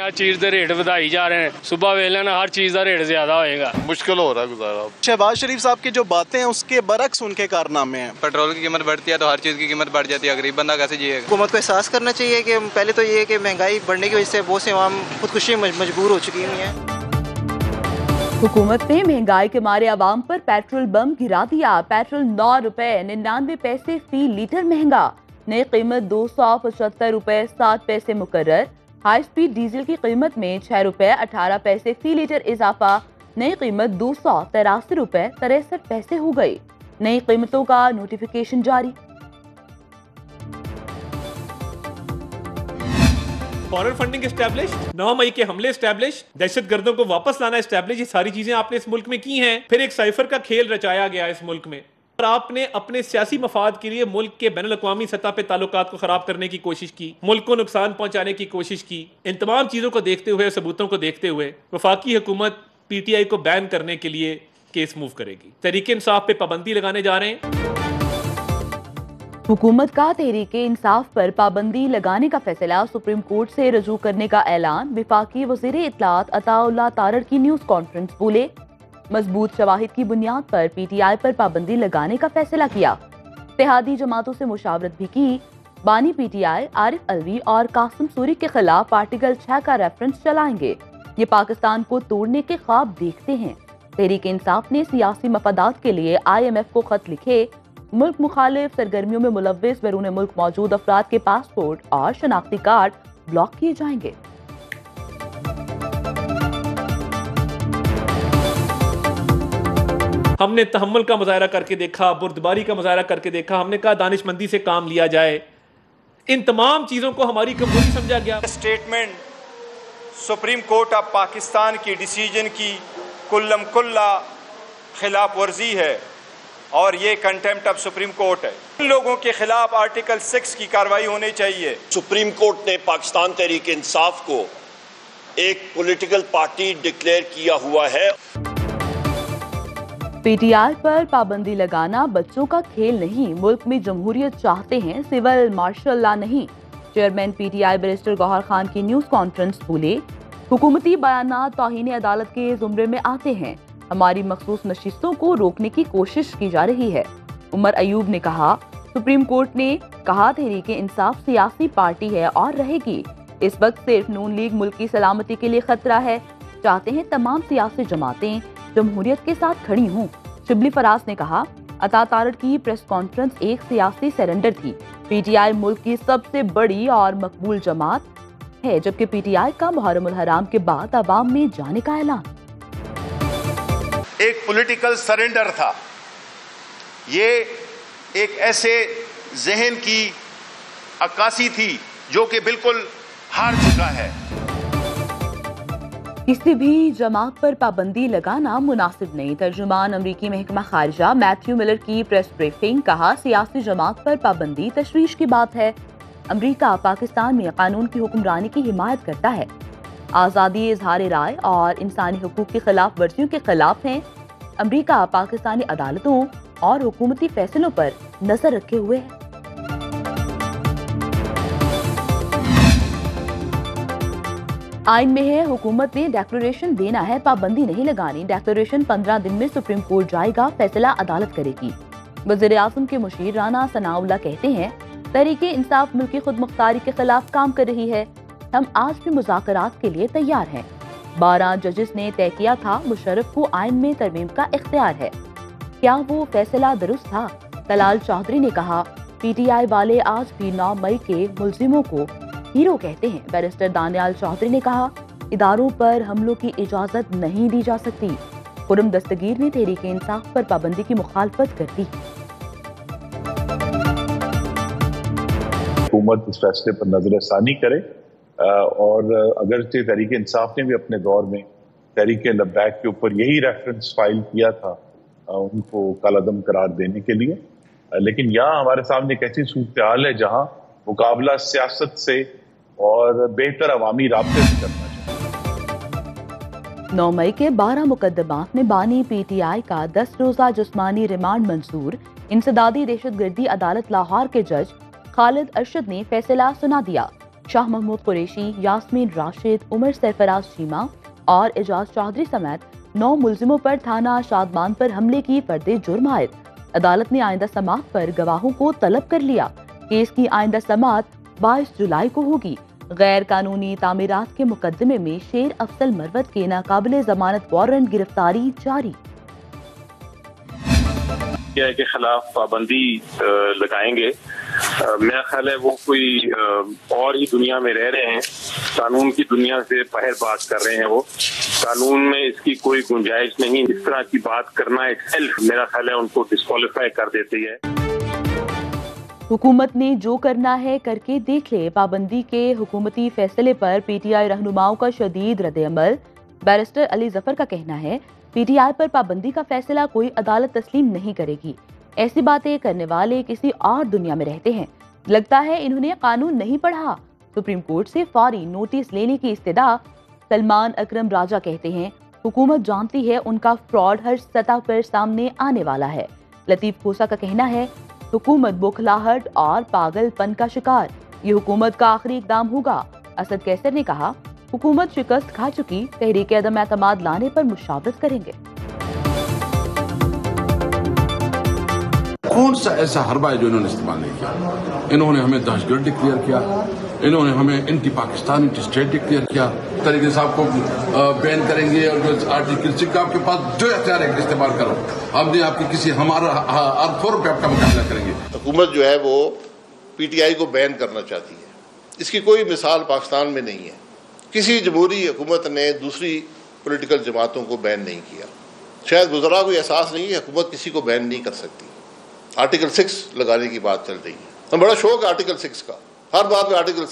हर चीज के रेट ਵਧਾਈ जा रहे हैं, सुबह वेले ना हर चीज का रेट ज्यादा होएगा, मुश्किल हो रहा है गुजारा। शहबाज शरीफ साहब की जो बातें हैं उसके बरक्स उनके कारनामे हैं। पेट्रोल की कीमत बढ़ती है तो हर चीज़ की कीमत बढ़ जाती है, गरीब बंदा कैसे जिएगा। हुकूमत को एहसास करना चाहिए कि पहले तो ये है कि महंगाई बढ़ने की वजह से बहुत से आवाम खुदकुशी मजबूर हो चुकी हुई हैं। हुकूमत ने महंगाई के मारे आवाम पर पेट्रोल बम गिरा दिया। पेट्रोल 9 रुपए 99 पैसे फी लीटर महंगा, नई कीमत 275 रुपए 7 पैसे मुकर्रर। हाई स्पीड डीजल की कीमत में 6 रुपए 18 पैसे फी लीटर इजाफा, नई कीमत 283 रुपए 63 पैसे हो गई। नई कीमतों का नोटिफिकेशन जारी। फॉरेन फंडिंग एस्टैब्लिश, 9 मई के हमले एस्टैब्लिश, दहशत गर्दों को वापस लाना एस्टैब्लिश, ये सारी चीजें आपने इस मुल्क में की हैं। फिर एक साइफर का खेल रचाया गया इस मुल्क में और आपने अपने सियासी मफाद के लिए मुल्क के बैनुल-अक़वामी सतह पे ताल्लुकात को खराब करने की कोशिश की, मुल्क को नुकसान पहुंचाने की कोशिश की। इन तमाम चीजों को देखते हुए, सबूतों को देखते हुए वफाकी हुकूमत PTI को बैन करने के लिए केस मूव करेगी। तहरीक इंसाफ पे पाबंदी लगाने जा रहे हैं। हुकूमत का तहरीक इंसाफ पर पाबंदी लगाने का फैसला सुप्रीम कोर्ट से रजू करने का ऐलान। वफाकी वज़ीर इत्तलात अताउल्लाह तारड़ की न्यूज कॉन्फ्रेंस बोले, मजबूत शवाहिद की बुनियाद पर PTI पर पाबंदी लगाने का फैसला किया। इत्तेहादी जमातों से मुशावरत भी की। बानी PTI आरिफ अलवी और कासिम सूरी के खिलाफ आर्टिकल 6 का रेफरेंस चलाएंगे। ये पाकिस्तान को तोड़ने के ख्वाब देखते हैं। तहरीक इंसाफ ने सियासी मफादात के लिए IMF को खत लिखे। मुल्क मुखालिफ सरगर्मियों में मुलव्विस बैरून मुल्क मौजूद अफराद के पासपोर्ट और शनाख्ती कार्ड ब्लॉक किए जाएंगे। हमने तहम्मुल का मुजाहरा करके देखा, बुर्दबारी का मुजाहरा करके देखा, हमने कहा दानिशमंदी से काम लिया जाए। इन तमाम चीजों को हमारी कमजोरी समझा गया। Statement supreme court of Pakistan की डिसीजन की कुल्लम कुल्ला खिलाफ वर्जी है और ये कंटेम्प्ट ऑफ सुप्रीम कोर्ट है। इन लोगों के खिलाफ आर्टिकल 6 की कार्रवाई होनी चाहिए। सुप्रीम कोर्ट ने पाकिस्तान तहरीक इंसाफ को एक पॉलिटिकल पार्टी डिक्लेयर किया हुआ है। PTI पर पाबंदी लगाना बच्चों का खेल नहीं, मुल्क में जमहूरियत चाहते हैं, सिविल मार्शल लॉ नहीं। Chairman PTI barrister Gohar Khan की न्यूज कॉन्फ्रेंस बोले, हुकूमती बयानात तौहीन अदालत के जुमरे में आते हैं। हमारी मखसूस नशिस्तों को रोकने की कोशिश की जा रही है। उमर अयूब ने कहा, सुप्रीम कोर्ट ने कहा तहरीक इंसाफ सियासी पार्टी है और रहेगी। इस वक्त सिर्फ नून लीग मुल्क की सलामती के लिए खतरा है। चाहते हैं तमाम सियासी जमातें जमहूरियत के साथ खड़ी हों। शिबली फराज ने कहा, अता तारड़ की प्रेस कॉन्फ्रेंस एक सियासी सरेंडर थी। PTI मुल्क की सबसे बड़ी और मकबूल जमात है, जबकि PTI का मुहर्रमुल हराम के बाद अवाम में जाने का ऐलान एक पॉलिटिकल सरेंडर था। ये एक ऐसे जहन की अक्कासी थी जो कि बिल्कुल हार चुका है। किसी भी जमात पर पाबंदी लगाना मुनासिब नहीं। तर्जुमान अमरीकी महकमा खारिजा मैथ्यू मिलर की प्रेस ब्रीफिंग, कहा सियासी जमात पर पाबंदी तशवीश की बात है। अमरीका पाकिस्तान में कानून की हुक्मरानी की हिमायत करता है। आज़ादी इजहार राय और इंसानी हुकूक की खिलाफ वर्जियों के खिलाफ है। अमरीका पाकिस्तानी अदालतों और हुकूमती फैसलों पर नजर रखे हुए है। आइन में है, हुकूमत ने डेक्लेरेशन देना है, पाबंदी नहीं लगानी। डेक्लेरेशन 15 दिन में सुप्रीम कोर्ट जाएगा, फैसला अदालत करेगी। वज़ीर आज़म के मुशीर राना सनाउल्लाह कहते हैं, तहरीक इंसाफ मुल्क की खुद मुख्तारी के खिलाफ काम कर रही है। हम आज भी मुज़ाकरात के लिए तैयार हैं। 12 जजेस ने तय किया था मुशर्रफ को आइन में तरमीम का इख्तियार है। क्या वो फैसला दुरुस्त था? तलाल चौधरी ने कहा, PTI वाले आज भी 9 मई के मुल्जिमों को हीरो कहते हैं। बैरिस्टर दानियाल चौधरी ने कहा, इदारों पर हमलों की इजाजत नहीं दी जा सकती। खुर्रम दस्तगीर ने तहरीक इंसाफ पर पाबंदी की मुखालफत कर दी। हुकूमत इस फैसले पर नजरसानी करे और अगर तहरीक इंसाफ ने भी अपने दौर में तहरीक लब्बैक के ऊपर यही रेफरेंस फाइल किया था उनको कालादम करार देने के लिए, लेकिन यहाँ हमारे सामने एक ऐसी सूरत हाल है जहाँ मुकाबला सियासत से और बेहतर अवामी राब्ते से करना चाहिए। 9 मई के 12 मुकदमात में बानी PTI का 10 रोजा जिस्मानी रिमांड मंजूर। इंसदादी दहशतगर्दी अदालत लाहौर के जज खालिद अरशद ने फैसला सुना दिया। شاہ محمود قریشی، یاسمین راشد، عمر سرفراز چیمہ اور اعجاز چودھری سمیت 9 ملزموں پر تھانہ شادمان پر حملے کی فرد جرم عائد۔ عدالت نے آئندہ سماعت پر گواہوں کو طلب کر لیا۔ کیس کی آئندہ سماعت 22 جولائی کو ہوگی۔ غیر قانونی تعمیرات کے مقدمے میں شیر افضل مروت کے ناقابل ضمانت وارنٹ گرفتاری جاری۔ کے خلاف پابندی لگائیں گے، میرا خیال ہے وہ کوئی اور ہی دنیا میں رہ رہے ہیں، قانون کی دنیا سے باہر بات کر رہے ہیں۔ وہ قانون میں اس کی کوئی گنجائش نہیں، اس طرح کی بات کرنا ایک سیلف میرا خیال ہے ان کو ڈسکوالیفائی کر دیتی ہے۔ حکومت نے جو کرنا ہے کر کے دیکھ لے، پابندی کے حکومتی فیصلے پر پی ٹی آئی رہنماؤں کا شدید رد عمل۔ بیرسٹر علی ظفر کا کہنا ہے پی ٹی آئی پر پابندی کا فیصلہ کوئی عدالت تسلیم نہیں کرے گی، ایسی باتیں کرنے والے کسی اور دنیا میں رہتے ہیں، لگتا ہے انہوں نے قانون نہیں پڑھا۔ سپریم کورٹ سے فوری نوٹس لینے کی استدعا۔ سلمان اکرم راجہ کہتے ہیں حکومت جانتی ہے ان کا فراڈ ہر سطح پر سامنے آنے والا ہے۔ لطیف کھوسا کا کہنا ہے حکومت بوکھلاہٹ اور پاگل پن کا شکار، یہ حکومت کا آخری اقدام ہوگا۔ اسد کیسر نے کہا حکومت شکست کھا چکی، تحریک عدم اعتماد لانے پر مشاورت کریں گے۔ کون سا ایسا حربہ ہے جو انہوں نے استعمال نہیں کیا؟ انہوں نے ہمیں دہشت گرد ڈکلیئر کیا، انہوں نے ہمیں anti Pakistan anti state declare کیا، طریقے صاحب کو بین کریں گے اور جو آرٹیکل 6 آپ کے پاس جو اختیار ہے استعمال کرو، ہم نے آپ کی کسی ہمارا ارتھور پہ آپ کا مقابلہ کریں گے۔ حکومت جو ہے وہ پی ٹی آئی کو بین کرنا چاہتی ہے، اس کی کوئی مثال پاکستان میں نہیں ہے۔ کسی جمہوری حکومت نے دوسری پولیٹیکل جماعتوں کو بین نہیں کیا، شاید وزراء کو احساس نہیں ہے حکومت کسی کو بین نہیں کر سکتی۔ آرٹیکل 6 لگانے کی بات چل رہی ہے، ہم بڑا شوق ہے آرٹیکل 6 کا، ہر بات میں آرٹیکل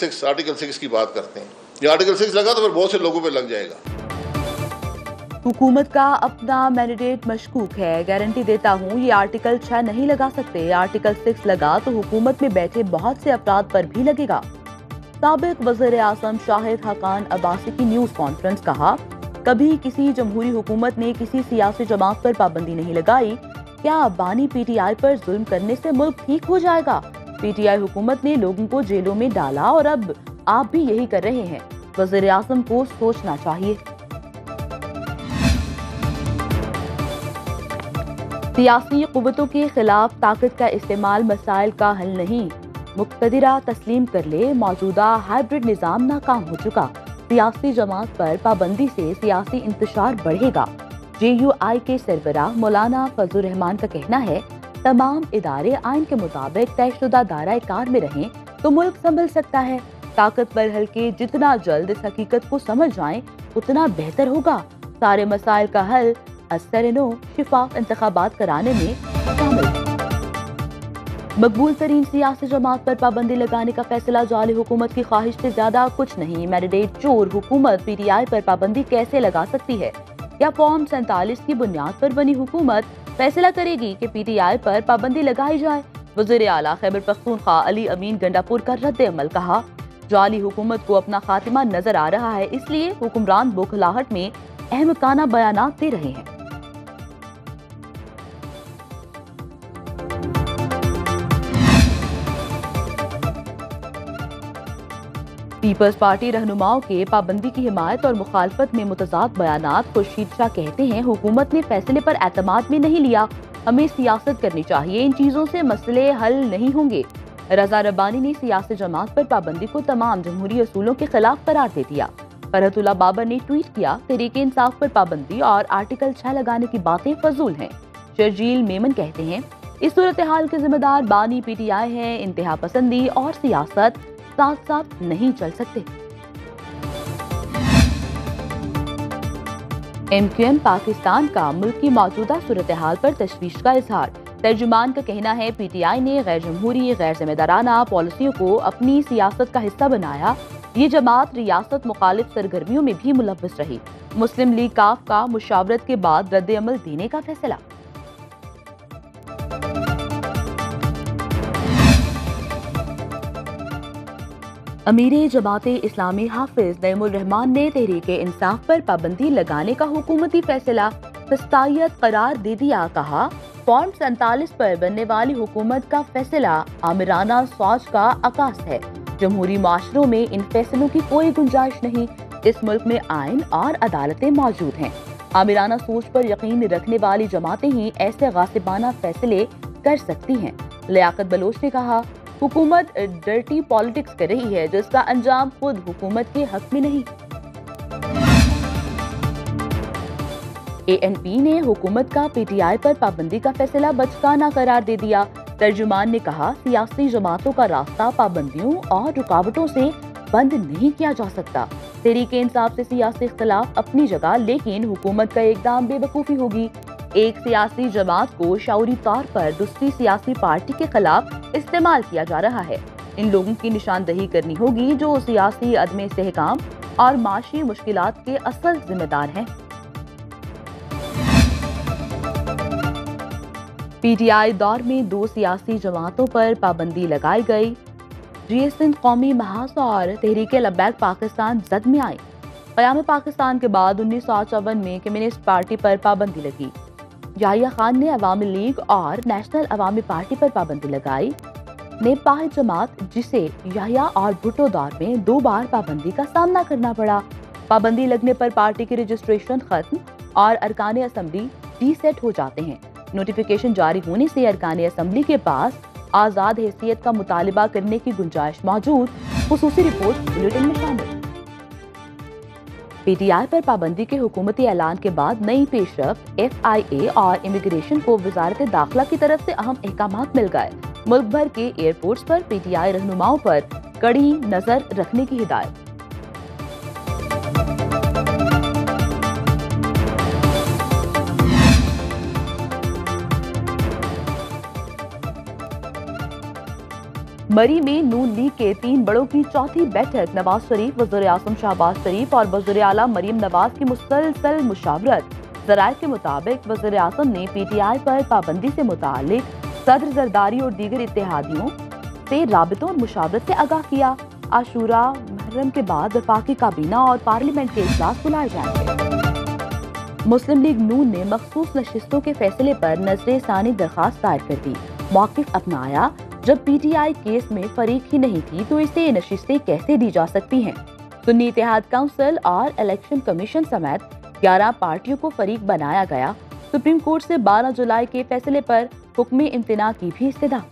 6 کی بات کرتے ہیں۔ یہ آرٹیکل 6 لگا تو پھر بہت سے لوگوں پہ لگ جائے گا۔ حکومت کا اپنا مینڈیٹ مشکوک ہے، گارنٹی دیتا ہوں یہ آرٹیکل 6 نہیں لگا سکتے، آرٹیکل 6 لگا تو حکومت میں بیٹھے بہت سے افراد پر بھی لگے گا۔ سابق وزیر اعظم شاہد حقان عباسی کی نیوز کانفرنس، کہا کبھی کسی جمہوری حکومت نے کسی سیاسی جماعت پر پابندی نہیں لگائی، کیا بانی پی ٹی آئی پر ظلم کرنے سے ملک ٹھیک ہو جائے گا؟ پی ٹی آئی حکومت نے لوگوں کو جیلوں میں ڈالا اور اب آپ بھی یہی کر رہے ہیں، وزیر اعظم کو سوچنا چاہیے۔ سیاسی قوتوں کے خلاف طاقت کا استعمال مسائل کا حل نہیں، مقتدرہ تسلیم کر لے موجودہ ہائیبرڈ نظام ناکام ہو چکا، سیاسی جماعت پر پابندی سے سیاسی انتشار بڑھے گا۔ جے یو آئی کے سربراہ مولانا فضل الرحمان کا کہنا ہے تمام ادارے آئین کے مطابق طے شدہ دائرہ کار میں رہیں تو ملک سنبھل سکتا ہے، طاقت پر حلقے جتنا جلد اس حقیقت کو سمجھ جائیں اتنا بہتر ہوگا، سارے مسائل کا حل اثر نو شفاف انتخابات کرانے میں شامل ہے۔ مقبول ترین سیاسی جماعت پر پابندی لگانے کا فیصلہ جعلی حکومت کی خواہش سے زیادہ کچھ نہیں، مینڈیٹ چور حکومت پی ٹی آئی پر پابندی کیسے لگا سکتی ہے؟ یا فارم 47 کی بنیاد پر بنی حکومت فیصلہ کرے گی کہ پی ٹی آئی پر پابندی لگائی جائے؟ وزیر اعلیٰ خیبر پختونخوا علی امین گنڈاپور کا رد عمل، کہا جعلی حکومت کو اپنا خاتمہ نظر آ رہا ہے، اس لیے حکمران بوکھلاہٹ میں احمقانہ بیانات دے رہے ہیں۔ پیپلز پارٹی رہنماؤں کے پابندی کی حمایت اور مخالفت میں متضاد بیانات۔ خورشید شاہ کہتے ہیں حکومت نے فیصلے پر اعتماد میں نہیں لیا، ہمیں سیاست کرنی چاہیے، ان چیزوں سے مسئلے حل نہیں ہوں گے۔ رضا ربانی نے سیاسی جماعت پر پابندی کو تمام جمہوری اصولوں کے خلاف قرار دے دیا۔ فرحت اللہ بابر نے ٹویٹ کیا تحریک انصاف پر پابندی اور آرٹیکل 6 لگانے کی باتیں فضول ہیں۔ شرجیل میمن کہتے ہیں اس صورتحال کے ذمہ دار بانی پی ٹی آئی ہیں، انتہا پسندی اور سیاست ساتھ ساتھ نہیں چل سکتے۔ ایم کیو ایم پاکستان کا ملک کی موجودہ صورتحال پر تشویش کا اظہار۔ ترجمان کا کہنا ہے پی ٹی آئی نے غیر جمہوری غیر ذمہ دارانہ پالیسیوں کو اپنی سیاست کا حصہ بنایا، یہ جماعت ریاست مخالف سرگرمیوں میں بھی ملوث رہی۔ مسلم لیگ کاف کا مشاورت کے بعد رد عمل دینے کا فیصلہ۔ امیر جماعت اسلامی حافظ نعیم الرحمان نے تحریک انصاف پر پابندی لگانے کا حکومتی فیصلہ فسطائیت قرار دے دیا، کہا فارم 47 پر بننے والی حکومت کا فیصلہ آمرانہ سوچ کا عکاس ہے، जमहूरी माशरों में इन फैसलों की कोई गुंजाइश नहीं। इस मुल्क में आइन और अदालतें मौजूद हैं। आमिराना सोच पर यकीन रखने वाली जमातें ही ऐसे गासिबाना फैसले कर सकती हैं। लियाकत बलोच ने कहा, हुकूमत डर्टी पॉलिटिक्स कर रही है जिसका अंजाम खुद हुकूमत के हक में नहीं। ANP ने हुकूमत का PTI पर पाबंदी का फैसला बचकाना करार दे दिया। तर्जुमान ने कहा, सियासी जमातों का रास्ता पाबंदियों और रुकावटों से बंद नहीं किया जा सकता। तहरीक इंसाफ से सियासी इख्तिलाफ अपनी जगह, लेकिन हुकूमत का इकदाम बेवकूफ़ी होगी। एक सियासी जमात को शऊरी तौर पर दूसरी सियासी पार्टी के खिलाफ इस्तेमाल किया जा रहा है। इन लोगों की निशानदही करनी होगी जो सियासी अदम इस्तेहकाम और माशी मुश्किलात के असल जिम्मेदार हैं। PTI दौर में 2 सियासी जमातों पर पाबंदी लगाई गई। GS कौमी महाज और तहरीक लब्बैक पाकिस्तान जद में आई। क़याम पाकिस्तान के बाद 1954 में कम्युनिस्ट पार्टी पर पाबंदी लगी। याहिया खान ने अवामी लीग और नेशनल अवामी पार्टी पर पाबंदी लगाई। नेपाल जमात, जिसे याहिया और भुट्टो दौर में 2 बार पाबंदी का सामना करना पड़ा। पाबंदी लगने पर पार्टी की रजिस्ट्रेशन खत्म और अरकान असम्बली रीसेट हो जाते हैं। नोटिफिकेशन जारी होने से अरकान असम्बली के पास आज़ाद हैसियत का मुतालिबा करने की गुंजाइश मौजूद। खुसूसी रिपोर्ट बुलेटिन में शामिल। PTI पर पाबंदी के हुकूमती ऐलान के बाद नई पेशरफ्त FIA और इमिग्रेशन को वजारत दाखिला की तरफ से अहम अहकामात मिल गए। मुल्क भर के एयरपोर्ट्स पर PTI रहनुमाओं पर कड़ी नजर रखने की हिदायत। मरी में नून लीग के 3 बड़ों की चौथी बैठक। नवाज शरीफ, वज़ीर आज़म शहबाज शरीफ और वज़ीर आला मरीम नवाज की मुसलसल मुशावरत। ज़राए के मुताबिक वज़ीर आज़म ने PTI पर पाबंदी से मुतालिक सदर जरदारी और दीगर इत्तेहादियों से राबितों और मुशावरत से आगाह किया। आशूरा मुहर्रम के बाद वफाकी काबीना और पार्लियामेंट के इजलास बुलाए जाएंगे। मुस्लिम लीग नून ने मखसूस नशिस्तों के फैसले पर नजर सानी दरखास्त दायर कर दी। मौक़िफ़ अपनाया, जब PTI केस में फरीक ही नहीं थी तो इसे नशिस्तें कैसे दी जा सकती हैं। सुन्नी इत्तेहाद काउंसिल और इलेक्शन कमीशन समेत 11 पार्टियों को फरीक बनाया गया। सुप्रीम कोर्ट से 12 जुलाई के फैसले पर हुक्म इम्तिना की भी इस्तदा।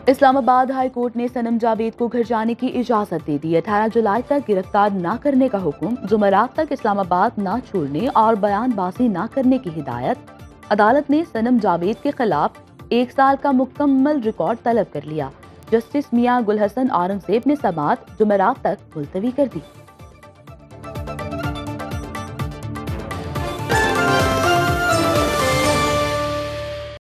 इस्लामाबाद हाई कोर्ट ने सनम जावेद को घर जाने की इजाजत दे दी। 18 जुलाई तक गिरफ्तार न करने का हुक्म, जुमेरात तक इस्लामाबाद न छोड़ने और बयानबाजी न करने की हिदायत। अदालत ने सनम जावेद के खिलाफ 1 साल का मुकम्मल रिकॉर्ड तलब कर लिया। जस्टिस मियां गुल हसन औरंगजेब ने समाअत जुमेरात तक मुलतवी कर दी।